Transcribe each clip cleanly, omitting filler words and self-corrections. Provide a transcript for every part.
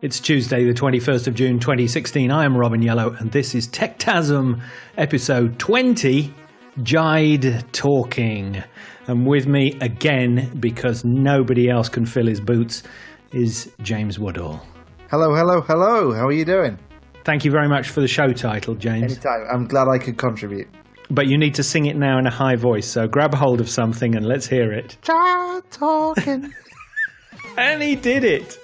It's Tuesday, the 21st of June, 2016. I am Robin Yellow, and this is Techtasm, episode 20, Jide Talking. And with me again, because nobody else can fill his boots, is James Woodall. Hello, hello, hello. How are you doing? Thank you very much for the show title, James. Anytime. I'm glad I could contribute. But you need to sing it now in a high voice, so grab hold of something and let's hear it. Jide Talking. And he did it.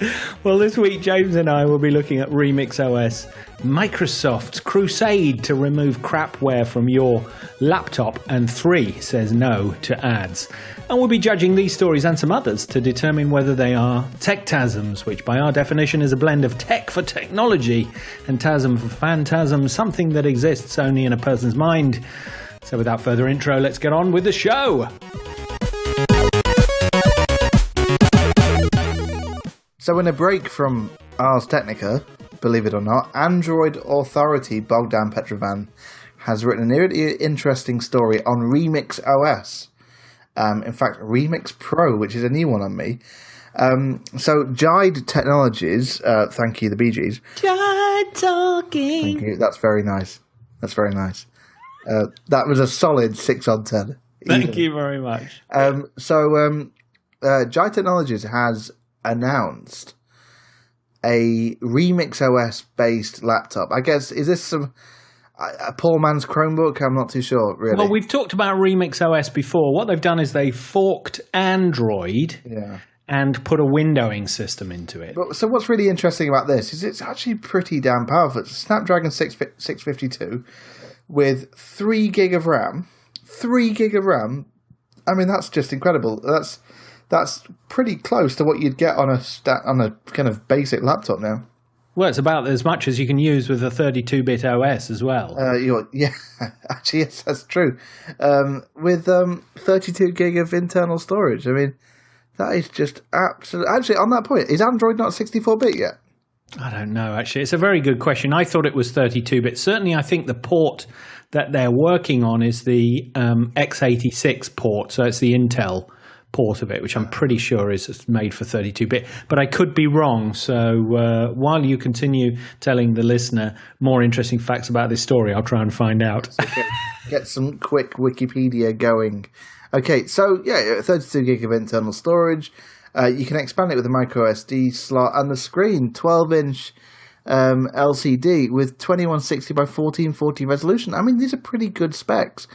Well, this week, James and I will be looking at Remix OS, Microsoft's crusade to remove crapware from your laptop, and 3 says no to ads. And we'll be judging these stories and some others to determine whether they are Techtasms, which by our definition is a blend of tech for technology and tasm for phantasm, something that exists only in a person's mind. So without further intro, let's get on with the show. So in a break from Ars Technica, believe it or not, Android authority Bogdan Petrovan has written a really interesting story on Remix OS. In fact, Remix Pro, which is a new one on me. So Jide Technologies, thank you, the Bee Gees. Jide Talking. Thank you, that's very nice. That's very nice. That was a solid 6 on 10. Thank you very much. Jide Technologies has announced a Remix OS based laptop. I guess, is this a poor man's Chromebook? I'm not too sure, really. Well, we've talked about Remix OS before. What they've done is they forked Android and put a windowing system into it. So what's really interesting about this is it's actually pretty damn powerful. It's a Snapdragon 652 with 3 gig of RAM. 3 gig of RAM. I mean, that's just incredible. That's pretty close to what you'd get on a kind of basic laptop now. Well, it's about as much as you can use with a 32-bit OS as well. Yeah, actually, yes, that's true. With 32 gig of internal storage. I mean, that is just absolutely... Actually, on that point, is Android not 64-bit yet? I don't know, actually. It's a very good question. I thought it was 32-bit. Certainly, I think the port that they're working on is the x86 port, so it's the Intel port of it, which I'm pretty sure is made for 32-bit, but I could be wrong. So while you continue telling the listener more interesting facts about this story, I'll try and find out. Okay. Get some quick Wikipedia going. Okay, so yeah, 32 gig of internal storage. You can expand it with a micro SD slot, and the screen 12-inch LCD with 2160 by 1440 resolution. I mean, these are pretty good specs.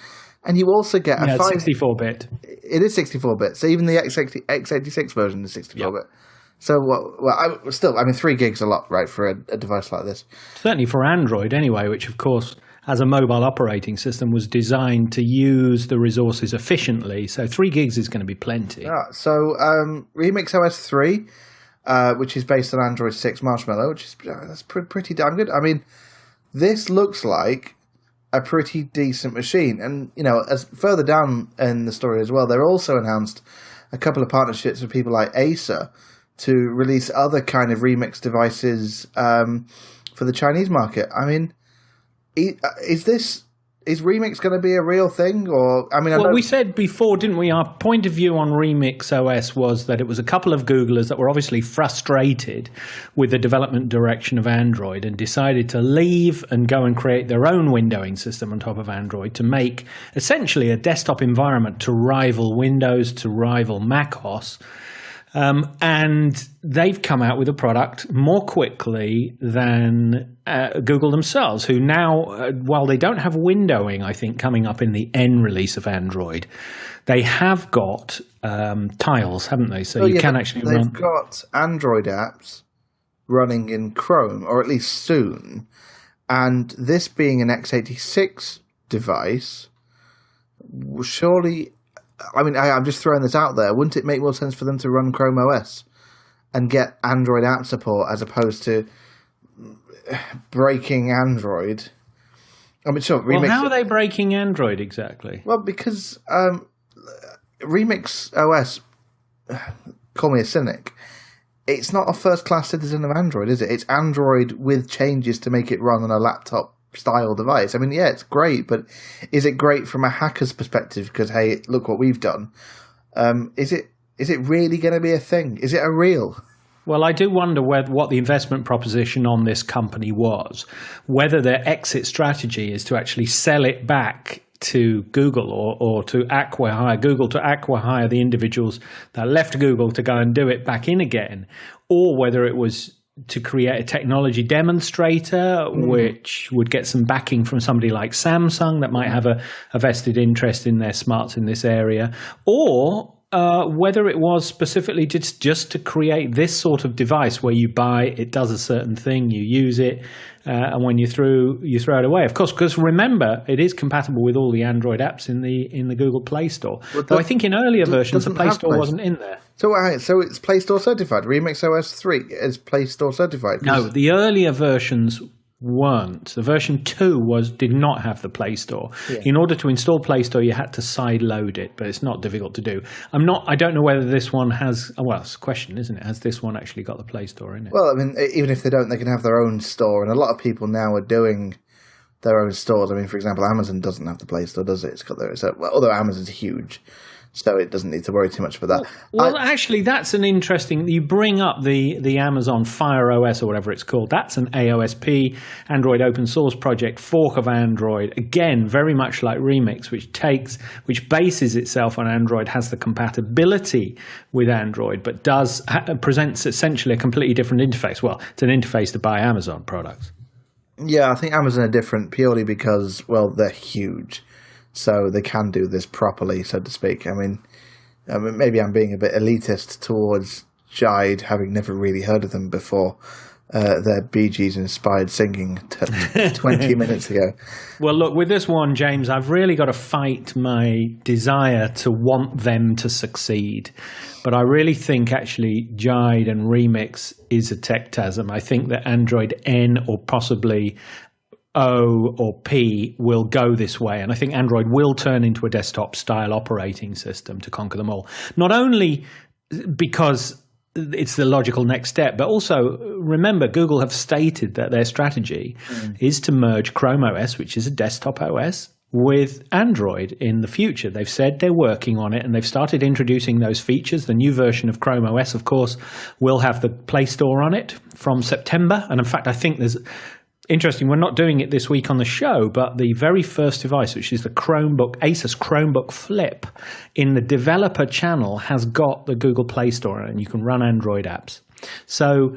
And you also get a 64-bit. It is 64-bit. So even the x86 version is 64-bit. Yep. So, 3 gigs a lot, right, for a device like this. Certainly for Android anyway, which of course, as a mobile operating system, was designed to use the resources efficiently. So 3 gigs is going to be plenty. Yeah, so Remix OS 3, which is based on Android 6 Marshmallow, which is that's pretty damn good. I mean, this looks like a pretty decent machine. And, as further down in the story as well, they're also announced a couple of partnerships with people like Acer to release other kind of remix devices for the Chinese market. I mean, is Remix going to be a real thing? Or we said before, didn't we? Our point of view on Remix OS was that it was a couple of Googlers that were obviously frustrated with the development direction of Android and decided to leave and go and create their own windowing system on top of Android to make essentially a desktop environment to rival Windows, to rival macOS. And they've come out with a product more quickly than Google themselves, who now, while they don't have windowing, I think, coming up in the N release of Android, they have got tiles, haven't they? So you can actually run. They've got Android apps running in Chrome, or at least soon. And this being an x86 device, surely... I'm just throwing this out there. Wouldn't it make more sense for them to run Chrome OS and get Android app support as opposed to breaking Android? I mean, sure. Well, how are they breaking Android exactly? Well, because Remix OS, call me a cynic, it's not a first-class citizen of Android, is it? It's Android with changes to make it run on a laptop style device. I mean, yeah, it's great, but is it great from a hacker's perspective? Because, hey, look what we've done. Is it really going to be a thing? Is it a real? Well, I do wonder what the investment proposition on this company was, whether their exit strategy is to actually sell it back to Google or to acquire Google to acquire the individuals that left Google to go and do it back in again, or whether it was to create a technology demonstrator which would get some backing from somebody like Samsung that might have a vested interest in their smarts in this area, or whether it was specifically just to create this sort of device where you buy it, does a certain thing, you use it, and when you throw it away. Of course, because remember, it is compatible with all the Android apps in the Google Play Store. Though I think in earlier versions the Play Store wasn't in there. So it's Play Store certified. Remix OS 3 is Play Store certified. No, the earlier versions weren't. The version 2 did not have the Play Store. Yeah. In order to install Play Store, you had to side load it, but it's not difficult to do. I don't know whether this one has. Well, it's a question, isn't it? Has this one actually got the Play Store in it? Well, I mean, even if they don't, they can have their own store, and a lot of people now are doing their own stores. I mean, for example, Amazon doesn't have the Play Store, does it? It's got although Amazon's huge. So it doesn't need to worry too much for that. Well, actually, that's an interesting. You bring up the Amazon Fire OS or whatever it's called. That's an AOSP, Android open source project, fork of Android. Again, very much like Remix, which bases itself on Android, has the compatibility with Android, but presents essentially a completely different interface. Well, it's an interface to buy Amazon products. Yeah, I think Amazon are different purely because, well, they're huge. So they can do this properly, so to speak. I mean, maybe I'm being a bit elitist towards Jide, having never really heard of them before. Their Bee Gees inspired singing 20 minutes ago. Well, look, with this one, James, I've really got to fight my desire to want them to succeed. But I really think actually Jide and Remix is a Techtasm. I think that Android N or possibly O or P will go this way, and I think Android will turn into a desktop-style operating system to conquer them all. Not only because it's the logical next step, but also remember, Google have stated that their strategy is to merge Chrome OS, which is a desktop OS, with Android in the future. They've said they're working on it, and they've started introducing those features. The new version of Chrome OS, of course, will have the Play Store on it from September, and in fact, I think there's interesting, we're not doing it this week on the show, but the very first device, which is the Asus Chromebook Flip, in the developer channel has got the Google Play Store and you can run Android apps. So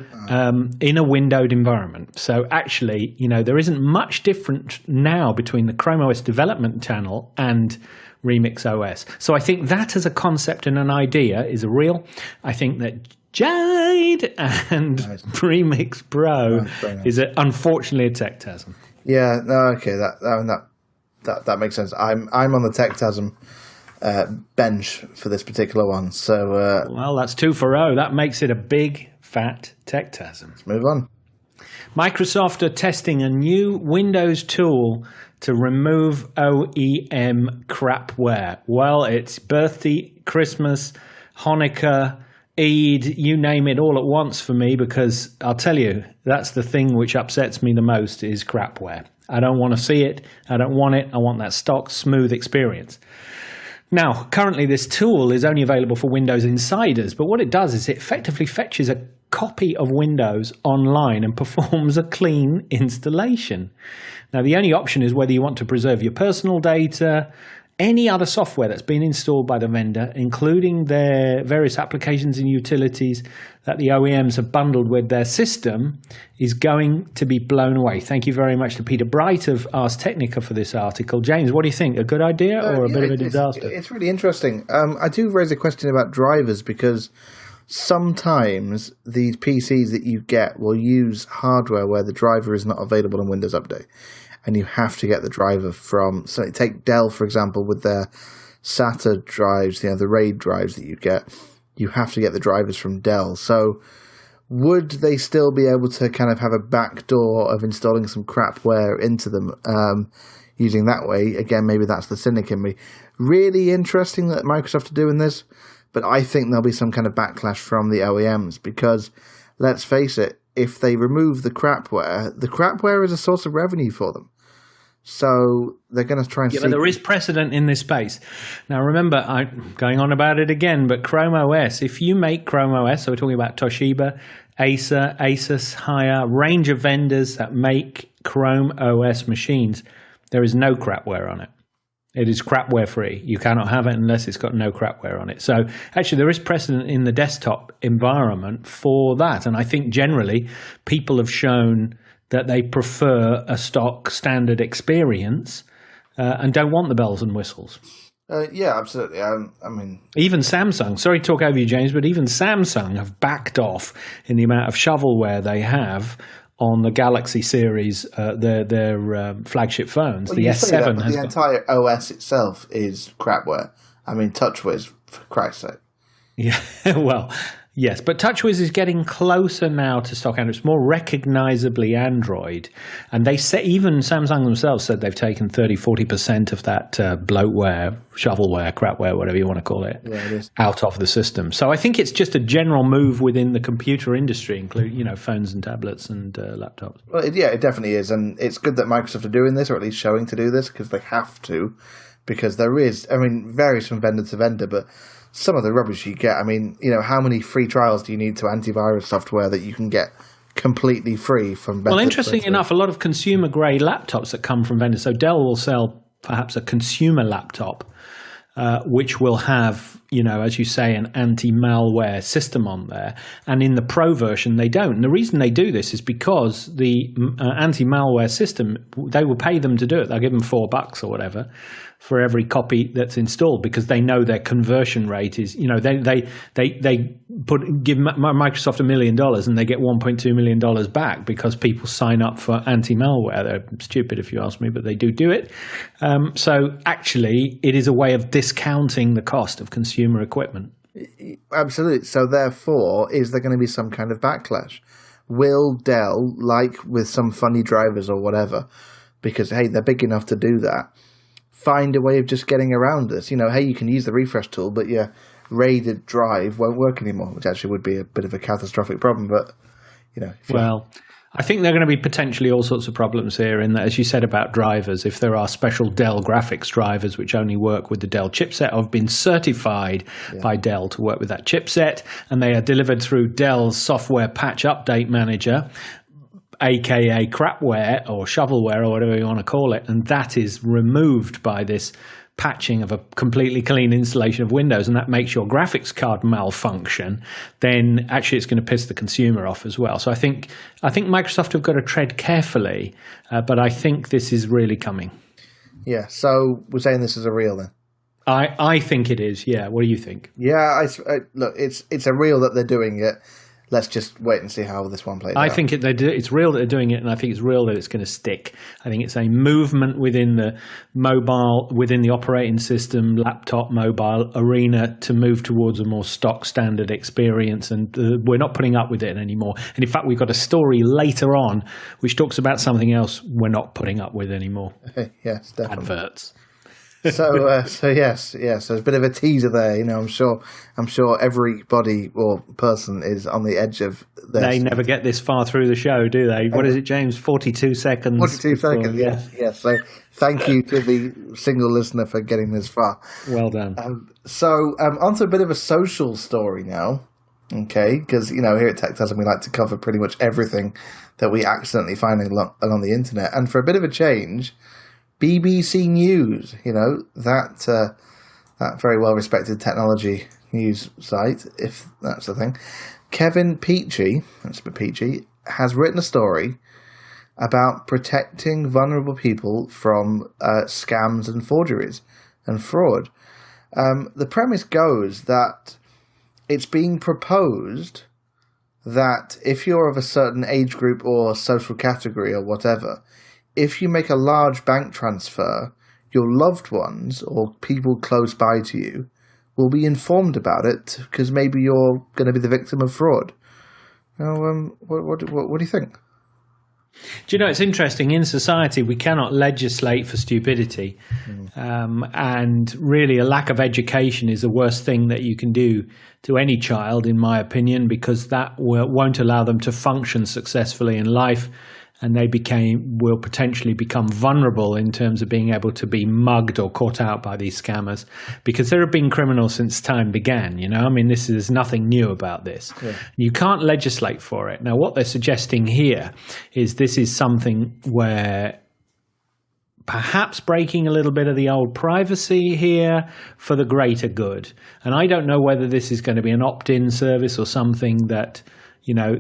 in a windowed environment. So actually, there isn't much different now between the Chrome OS development channel and Remix OS. So I think that as a concept and an idea is real. I think that Jide and Remix Pro is unfortunately a Techtasm. Yeah, no, okay, that makes sense. I'm on the Techtasm bench for this particular one. So well, that's 2 for 0. That makes it a big fat Techtasm. Let's move on. Microsoft are testing a new Windows tool to remove OEM crapware. Well, it's birthday, Christmas, Hanukkah, Eid, you name it all at once for me, because I'll tell you, that's the thing which upsets me the most is crapware. I don't want to see it. I don't want it. I want that stock, smooth experience. Now, currently this tool is only available for Windows Insiders, but what it does is it effectively fetches a copy of Windows online and performs a clean installation. Now, the only option is whether you want to preserve your personal data, any other software that's been installed by the vendor, including their various applications and utilities that the OEMs have bundled with their system, is going to be blown away. Thank you very much to Peter Bright of Ars Technica for this article. James, what do you think? A good idea or a bit of a disaster? It's really interesting. I do raise a question about drivers, because sometimes these PCs that you get will use hardware where the driver is not available in Windows Update. And you have to get the driver from, so take Dell, for example, with their SATA drives, the RAID drives that you get. You have to get the drivers from Dell. So would they still be able to kind of have a backdoor of installing some crapware into them using that way? Again, maybe that's the cynic in me. Really interesting that Microsoft are doing this, but I think there'll be some kind of backlash from the OEMs, because let's face it, if they remove the crapware is a source of revenue for them. So they're going to try and. Yeah, but there is precedent in this space. Now, remember, I'm going on about it again, but Chrome OS, if you make Chrome OS, so we're talking about Toshiba, Acer, Asus, Haier, range of vendors that make Chrome OS machines, there is no crapware on it. It is crapware free. You cannot have it unless it's got no crapware on it. So actually there is precedent in the desktop environment for that. And I think generally people have shown that they prefer a stock standard experience and don't want the bells and whistles. Yeah, absolutely. I mean, even Samsung, sorry to talk over you, James, but even Samsung have backed off in the amount of shovelware they have on the Galaxy series, their flagship phones. Well, the S7 has the entire OS itself is crapware. I mean, TouchWiz, for Christ's sake. Yeah, well, yes, but TouchWiz is getting closer now to stock Android. It's more recognizably Android. And they say, even Samsung themselves said they've taken 30-40% of that bloatware, shovelware, crapware, whatever you want to call it, out of the system. So I think it's just a general move within the computer industry, including phones and tablets and laptops. Well, it definitely is. And it's good that Microsoft are doing this, or at least showing to do this, because they have to. Because there is, varies from vendor to vendor, but some of the rubbish you get, how many free trials do you need to antivirus software that you can get completely free from vendors? Well, interesting enough, a lot of consumer-grade laptops that come from vendors. So Dell will sell perhaps a consumer laptop, which will have, as you say, an anti-malware system on there. And in the Pro version, they don't. And the reason they do this is because the anti-malware system, they will pay them to do it. They'll give them $4 or whatever for every copy that's installed, because they know their conversion rate is, they give Microsoft $1 million and they get $1.2 million back because people sign up for anti-malware. They're stupid if you ask me, but they do it. So actually it is a way of discounting the cost of consumer equipment. Absolutely. So therefore, is there going to be some kind of backlash? Will Dell, like with some funny drivers or whatever, because, hey, they're big enough to do that, find a way of just getting around this? Hey, you can use the refresh tool, but your RAID drive won't work anymore, which actually would be a bit of a catastrophic problem. But, well, I think there are going to be potentially all sorts of problems here in that, as you said about drivers, if there are special Dell graphics drivers which only work with the Dell chipset, or have been certified by Dell to work with that chipset, and they are delivered through Dell's software patch update manager, aka crapware or shovelware or whatever you want to call it, and that is removed by this patching of a completely clean installation of Windows, and that makes your graphics card malfunction, then actually it's going to piss the consumer off as well. So I think Microsoft have got to tread carefully, but I think this is really coming. Yeah, so we're saying this is a real then? I think it is, yeah. What do you think? Yeah, look, it's a real that they're doing it. Let's just wait and see how this one plays out. I think it's real that they're doing it, and I think it's real that it's going to stick. I think it's a movement within the within the operating system, laptop, mobile arena to move towards a more stock standard experience, and we're not putting up with it anymore. And in fact, we've got a story later on which talks about something else we're not putting up with anymore. Yes, definitely. Adverts. So yes. So there's a bit of a teaser there. I'm sure everybody or person is on the edge of this. They never get this far through the show, do they? What is it, James? 42 seconds. 42 seconds. Yes. So thank you to the single listener for getting this far. Well done. Onto a bit of a social story now. Okay, because here at Techtasm we like to cover pretty much everything that we accidentally find along the internet, and for a bit of a change, BBC News, that very well-respected technology news site, if that's the thing. Kevin Peachy, has written a story about protecting vulnerable people from scams and forgeries and fraud. The premise goes that it's being proposed that if you're of a certain age group or social category or whatever, if you make a large bank transfer, your loved ones or people close by to you will be informed about it, because maybe you're going to be the victim of fraud. Now, what do you think? Do you know, it's interesting. In society, we cannot legislate for stupidity. And really, a lack of education is the worst thing that you can do to any child, in my opinion, because that won't allow them to function successfully in life. and they will potentially become vulnerable in terms of being able to be mugged or caught out by these scammers, because there have been criminals since time began. I mean, there's nothing new about this. Yeah. You can't legislate for it. Now, what they're suggesting here is this is something where perhaps breaking a little bit of the old privacy here for the greater good. And I don't know whether this is going to be an opt-in service or something that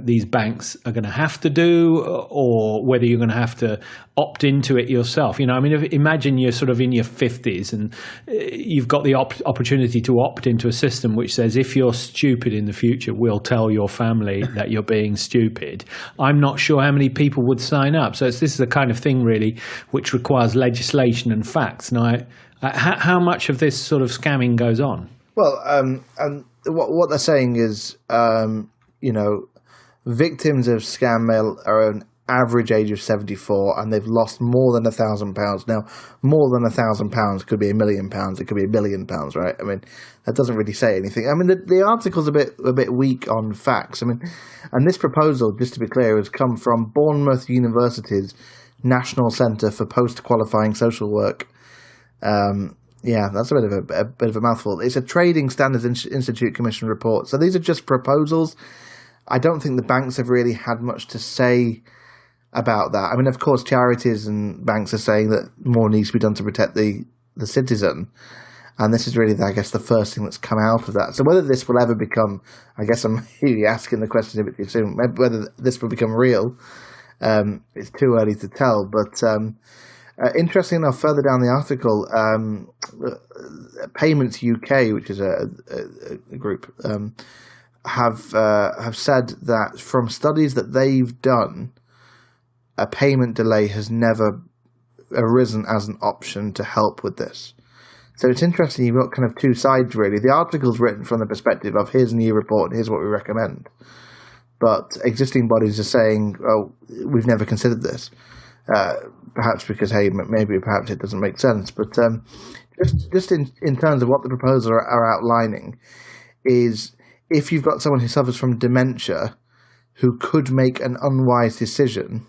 these banks are going to have to do, or whether you're going to have to opt into it yourself. Imagine you're sort of in your 50s and you've got the opportunity to opt into a system which says, if you're stupid in the future, we'll tell your family that you're being stupid. I'm not sure how many people would sign up. So this is the kind of thing really which requires legislation and facts. Now, how much of this sort of scamming goes on? Well, and what they're saying is, victims of scam mail are an average age of 74, and they've lost more than £1,000. Now, more than £1,000 could be £1 million. It could be £1 billion, right? I mean, that doesn't really say anything. I mean, the article's a bit weak on facts. I mean, and this proposal, just to be clear, has come from Bournemouth University's National Centre for Post-Qualifying Social Work. Yeah, that's a bit of a mouthful. It's a Trading Standards Institute Commission report. So these are just proposals. I don't think the banks have really had much to say about that. I mean, of course, charities and banks are saying that more needs to be done to protect the citizen. And this is really, I guess, the first thing that's come out of that. So whether this will ever become, I guess I'm really asking the question a bit too soon, whether this will become real, it's too early to tell. But interesting enough, further down the article, Payments UK, which is a group, have said that from studies that they've done, a payment delay has never arisen as an option to help with this. So it's interesting, you've got kind of two sides really. The article's written from the perspective of here's a new report, here's what we recommend. But existing bodies are saying, oh, we've never considered this. Perhaps because, hey, perhaps it doesn't make sense. But just in terms of what the proposals are outlining is, if you've got someone who suffers from dementia who could make an unwise decision,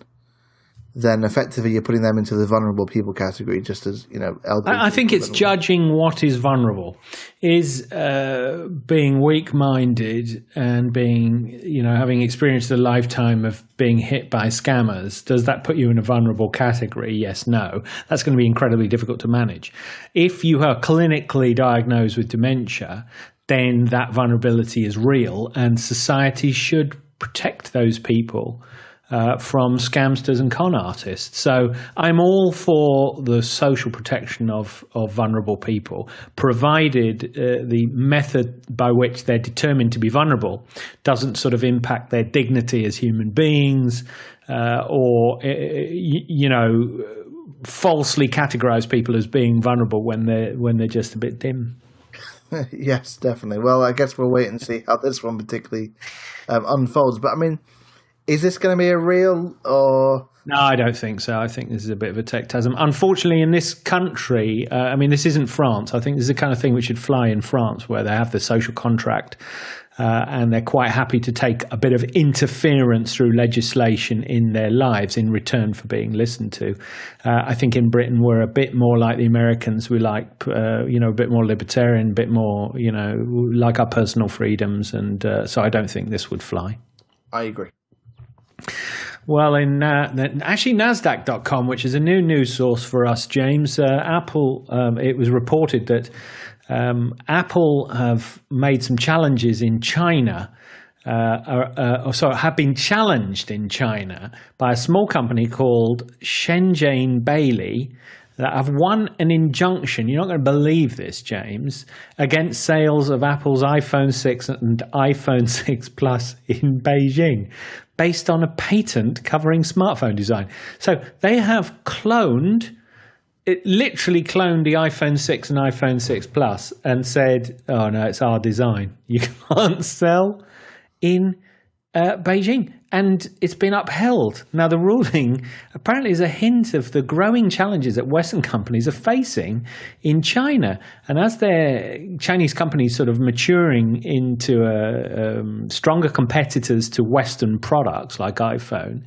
then effectively you're putting them into the vulnerable people category, just as, elderly. I think it's judging what is vulnerable. Is being weak-minded and being, having experienced a lifetime of being hit by scammers, does that put you in a vulnerable category? Yes, no. That's going to be incredibly difficult to manage. If you are clinically diagnosed with dementia, then that vulnerability is real, and society should protect those people from scamsters and con artists. So I'm all for the social protection of vulnerable people, provided the method by which they're determined to be vulnerable doesn't sort of impact their dignity as human beings, or falsely categorize people as being vulnerable when they're just a bit dim. Yes, definitely. Well, I guess we'll wait and see how this one particularly unfolds. But I mean, is this going to be a real or? No, I don't think so. I think this is a bit of a Techtasm. Unfortunately, in this country, this isn't France. I think this is the kind of thing which should fly in France, where they have the social contract, and they're quite happy to take a bit of interference through legislation in their lives in return for being listened to. I think in Britain we're a bit more like the Americans. We like, a bit more libertarian, a bit more, like our personal freedoms, and so I don't think this would fly. I agree. Well, in actually NASDAQ.com, which is a new news source for us, James, Apple, it was reported that Apple have made some challenges in China, have been challenged in China by a small company called Shenzhen Bailey that have won an injunction, you're not going to believe this, James, against sales of Apple's iPhone 6 and iPhone 6 Plus in Beijing, based on a patent covering smartphone design. So they have literally cloned the iPhone 6 and iPhone 6 Plus and said, oh no, it's our design. You can't sell in Beijing. and it's been upheld. Now, the ruling apparently is a hint of the growing challenges that Western companies are facing in China. And as their Chinese companies sort of maturing into stronger competitors to Western products like iPhone,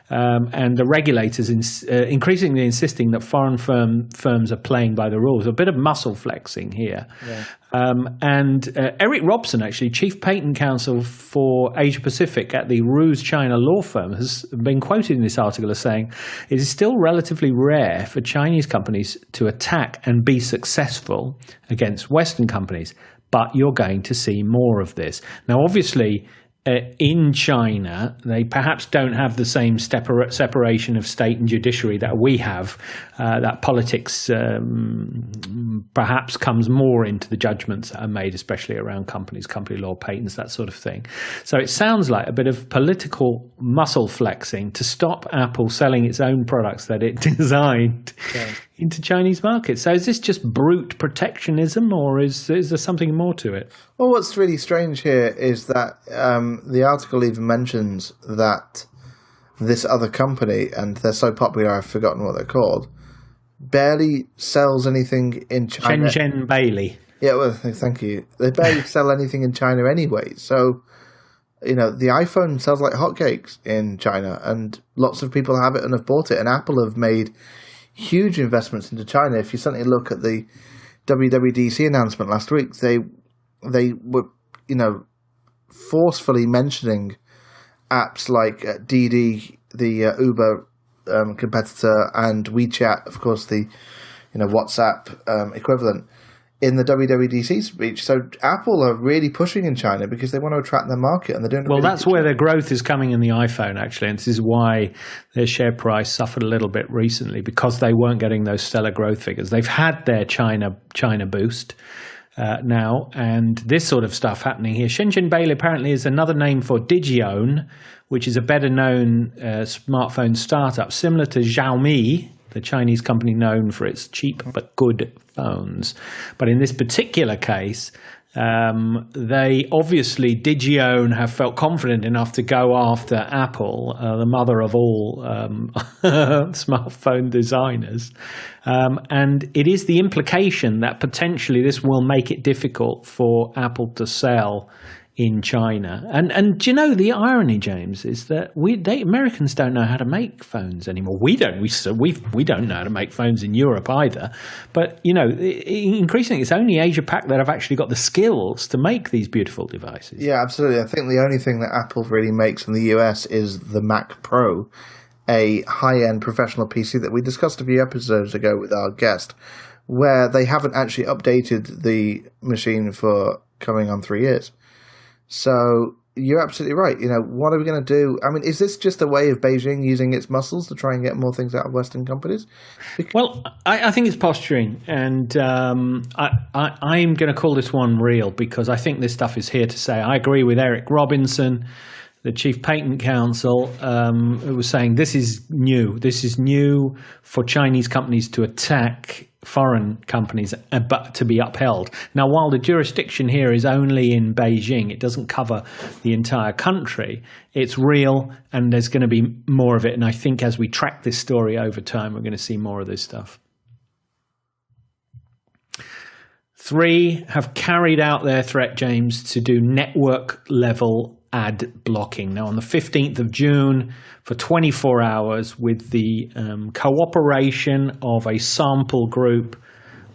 and the regulators increasingly insisting that foreign firms are playing by the rules. A bit of muscle flexing here. Yeah. And Eric Robson, actually, Chief Patent Counsel for Asia Pacific at the Ruse China law firm, has been quoted in this article as saying, it is still relatively rare for Chinese companies to attack and be successful against Western companies, but you're going to see more of this. Now, obviously, in China, they perhaps don't have the same separation of state and judiciary that we have. That politics perhaps comes more into the judgments that are made, especially around companies, company law, patents, that sort of thing. So it sounds like a bit of political muscle flexing to stop Apple selling its own products that it designed into Chinese markets. So is this just brute protectionism, or is there something more to it? Well, what's really strange here is that the article even mentions that this other company, and they're so popular I've forgotten what they're called, barely sells anything in China. Shenzhen Bailey. Yeah, well, thank you. They barely sell anything in China anyway. So, the iPhone sells like hotcakes in China, and lots of people have it and have bought it. And Apple have made huge investments into China. If you suddenly look at the WWDC announcement last week, they were, forcefully mentioning apps like Didi, the Uber competitor, and WeChat, of course, the WhatsApp equivalent, in the WWDC speech. So Apple are really pushing in China because they want to attract their market, and they're doing it. Well, that's where their growth is coming in the iPhone, actually, and this is why their share price suffered a little bit recently, because they weren't getting those stellar growth figures. They've had their China boost now, and this sort of stuff happening here. Shenzhen Bailey apparently is another name for Digione, which is a better-known smartphone startup, similar to Xiaomi, the Chinese company known for its cheap but good phones. But in this particular case, they obviously, Digione, have felt confident enough to go after Apple, the mother of all smartphone designers. And it is the implication that potentially this will make it difficult for Apple to sell in China. And do you know, the irony, James, is that Americans don't know how to make phones anymore. We don't know how to make phones in Europe either. But, increasingly, it's only Asia-Pac that have actually got the skills to make these beautiful devices. Yeah, absolutely. I think the only thing that Apple really makes in the US is the Mac Pro, a high-end professional PC that we discussed a few episodes ago with our guest, where they haven't actually updated the machine for coming on 3 years. So you're absolutely right. What are we going to do? I mean, is this just a way of Beijing using its muscles to try and get more things out of Western companies? Well, I think it's posturing, and I'm going to call this one real, because I think this stuff is here to stay. I agree with Eric Robinson, the Chief Patent Counsel, who was saying this is new. This is new for Chinese companies to attack foreign companies, but to be upheld. Now, while the jurisdiction here is only in Beijing, it doesn't cover the entire country. It's real, and there's going to be more of it. And I think as we track this story over time, we're going to see more of this stuff. 3 have carried out their threat, James, to do network-level ad blocking. Now, on the 15th of June, for 24 hours, with the cooperation of a sample group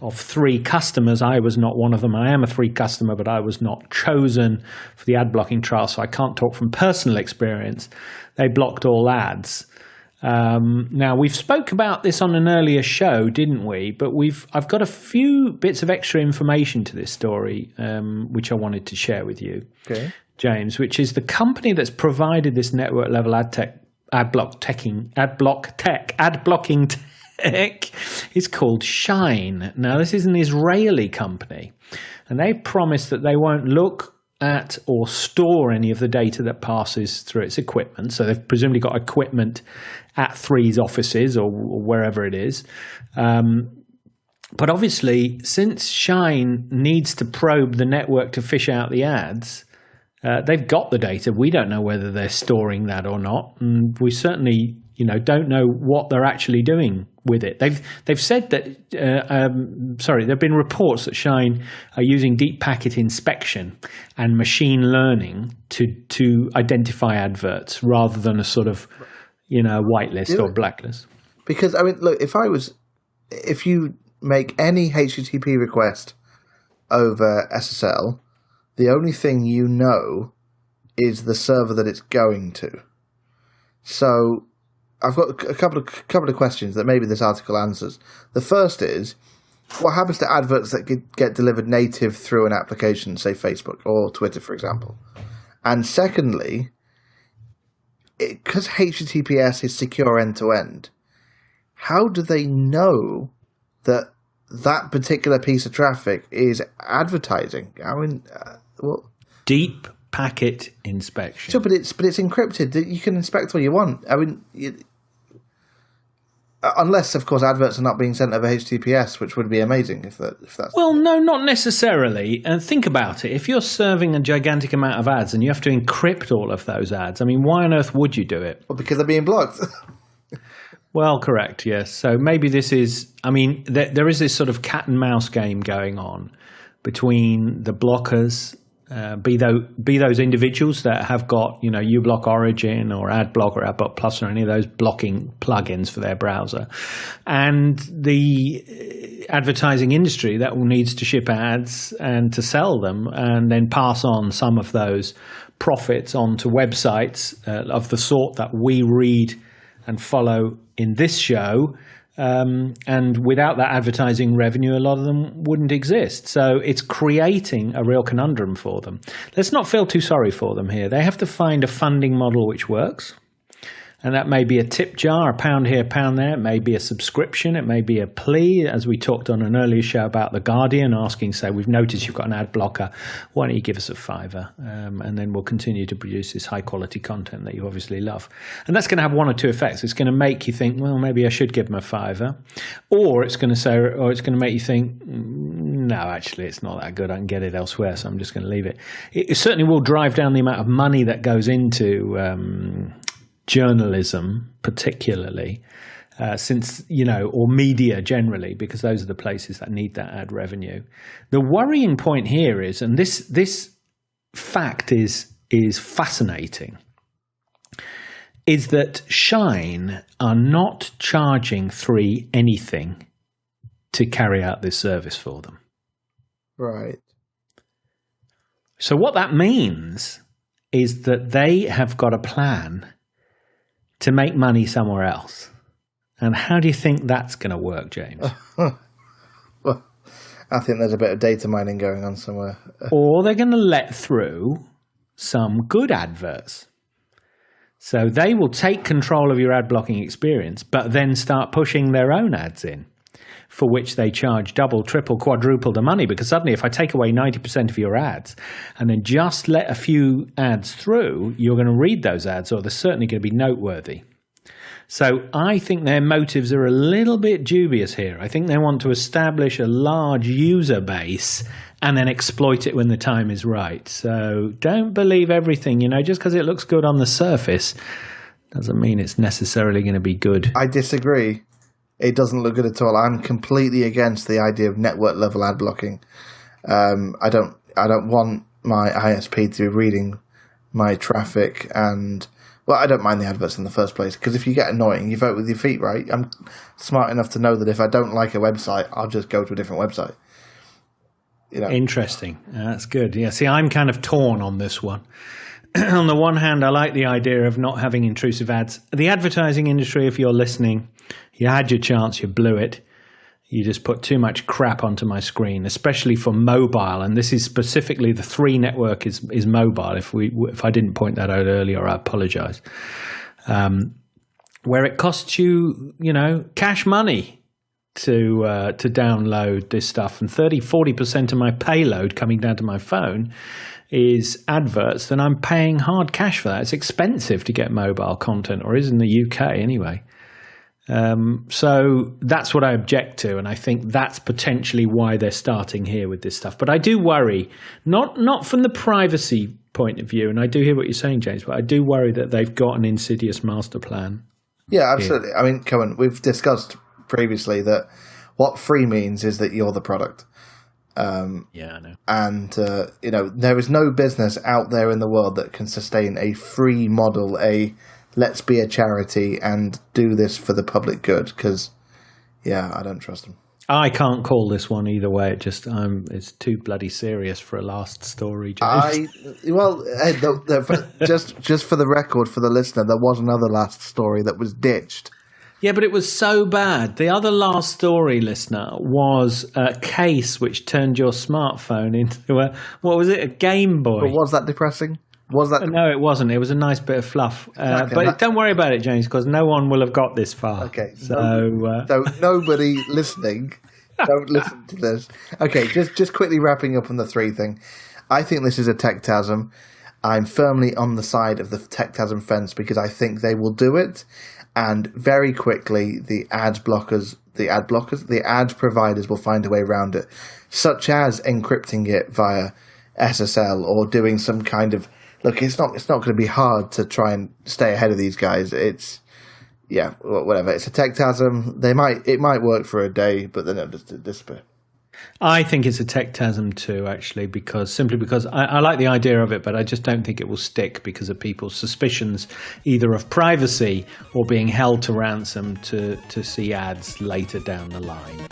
of 3 customers. I was not one of them. I am a 3 customer, but I was not chosen for the ad blocking trial, so I can't talk from personal experience. They blocked all ads. Now, we've spoke about this on an earlier show, didn't we? But I've got a few bits of extra information to this story, which I wanted to share with you, okay, James, which is the company that's provided this network level ad blocking tech is called Shine. Now, this is an Israeli company, and they've promised that they won't look at or store any of the data that passes through its equipment. So they've presumably got equipment at 3's offices or wherever it is. But obviously, since Shine needs to probe the network to fish out the ads, They've got the data. We don't know whether they're storing that or not, and we certainly, don't know what they're actually doing with it. They've said that. There've been reports that Shine are using deep packet inspection and machine learning to identify adverts rather than a sort of, whitelist or blacklist. Because look, if you make any HTTP request over SSL, the only thing you know is the server that it's going to. So I've got a couple of questions that maybe this article answers. The first is, what happens to adverts that get delivered native through an application, say Facebook or Twitter, for example? And secondly, because HTTPS is secure end-to-end, how do they know that particular piece of traffic is advertising? Deep packet inspection. Sure, but it's encrypted. You can inspect all you want. Unless, of course, adverts are not being sent over HTTPS, which would be amazing if that's. Well, no, not necessarily. And think about it. If you're serving a gigantic amount of ads and you have to encrypt all of those ads, why on earth would you do it? Well, because they're being blocked. Well, correct, yes. So maybe this is, there is this sort of cat and mouse game going on between the blockers, be those individuals that have got, uBlock Origin or AdBlock or AdBlock Plus or any of those blocking plugins for their browser, and the advertising industry that needs to ship ads and to sell them and then pass on some of those profits onto websites of the sort that we read and follow in this show. And without that advertising revenue, a lot of them wouldn't exist. So it's creating a real conundrum for them. Let's not feel too sorry for them here. They have to find a funding model which works. And that may be a tip jar, a pound here, pound there. It may be a subscription. It may be a plea, as we talked on an earlier show about The Guardian, asking, say, we've noticed you've got an ad blocker. Why don't you give us a $5? And then we'll continue to produce this high-quality content that you obviously love. And that's going to have one or two effects. It's going to make you think, well, maybe I should give them a $5. Or it's going to make you think, no, actually, it's not that good. I can get it elsewhere, so I'm just going to leave it. It certainly will drive down the amount of money that goes into journalism, particularly, or media generally, because those are the places that need that ad revenue. The worrying point here is, and this fact is fascinating, is that Shine are not charging 3 anything to carry out this service for them. Right. So what that means is that they have got a plan to make money somewhere else. And how do you think that's going to work, James? Well, I think there's a bit of data mining going on somewhere. Or they're going to let through some good adverts. So they will take control of your ad blocking experience, but then start pushing their own ads in, for which they charge double, triple, quadruple the money. Because suddenly if I take away 90% of your ads and then just let a few ads through, you're going to read those ads, or they're certainly going to be noteworthy. So I think their motives are a little bit dubious here. I think they want to establish a large user base and then exploit it when the time is right. So don't believe everything, just because it looks good on the surface doesn't mean it's necessarily going to be good. I disagree. It doesn't look good at all. I'm completely against the idea of network level ad blocking. I don't want my ISP to be reading my traffic, and I don't mind the adverts in the first place, because if you get annoying, you vote with your feet, right? I'm smart enough to know that if I don't like a website, I'll just go to a different website. Interesting. That's good. Yeah. See, I'm kind of torn on this one. On the one hand, I like the idea of not having intrusive ads. The advertising industry, if you're listening, you had your chance, you blew it. You just put too much crap onto my screen, especially for mobile. And this is specifically the 3 network is mobile. If I didn't point that out earlier, I apologize. Where it costs you, cash money to download this stuff, and 30-40% of my payload coming down to my phone is adverts, then I'm paying hard cash for that. It's expensive to get mobile content, or is in the UK anyway. So that's what I object to, and I think that's potentially why they're starting here with this stuff. But I do worry, not from the privacy point of view, and I do hear what you're saying, James, but I do worry that they've got an insidious master plan. Yeah, absolutely. Here. I mean, Cohen, we've discussed previously that what free means is that you're the product. Yeah, I know. And, there is no business out there in the world that can sustain a free model, let's be a charity and do this for the public good, because, I don't trust them. I can't call this one either way. It's too bloody serious for a last story, James. Just for the record, for the listener, there was another last story that was ditched. Yeah, but it was so bad. The other last story, listener, was a case which turned your smartphone into a Game Boy. But was that depressing? No, it wasn't. It was a nice bit of fluff. But don't worry about it, James, because no one will have got this far. Okay. So nobody listening, don't listen to this. Okay, just quickly wrapping up on the 3 thing. I think this is a Techtasm. I'm firmly on the side of the Techtasm fence because I think they will do it. And very quickly, the ad providers will find a way around it, such as encrypting it via SSL or doing some kind of... Look, it's not going to be hard to try and stay ahead of these guys. Whatever. It's a Techtasm. It might work for a day, but then it'll just disappear. I think it's a Techtasm too, actually, because I like the idea of it, but I just don't think it will stick because of people's suspicions either of privacy or being held to ransom to see ads later down the line.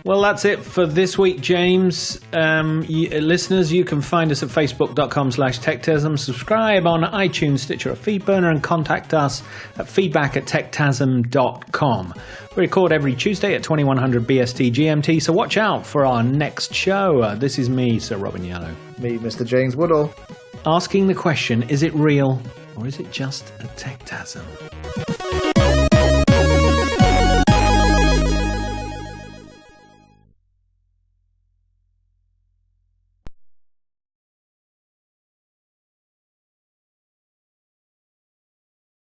Well, that's it for this week, James. Listeners, you can find us at facebook.com/Techtasm. Subscribe on iTunes, Stitcher, or Feedburner, and contact us at feedback@techtasm.com. We record every Tuesday at 2100 BST GMT, so watch out for our next show. This is me, Sir Robin Yellow. Me, Mr. James Woodall. Asking the question, is it real or is it just a Techtasm?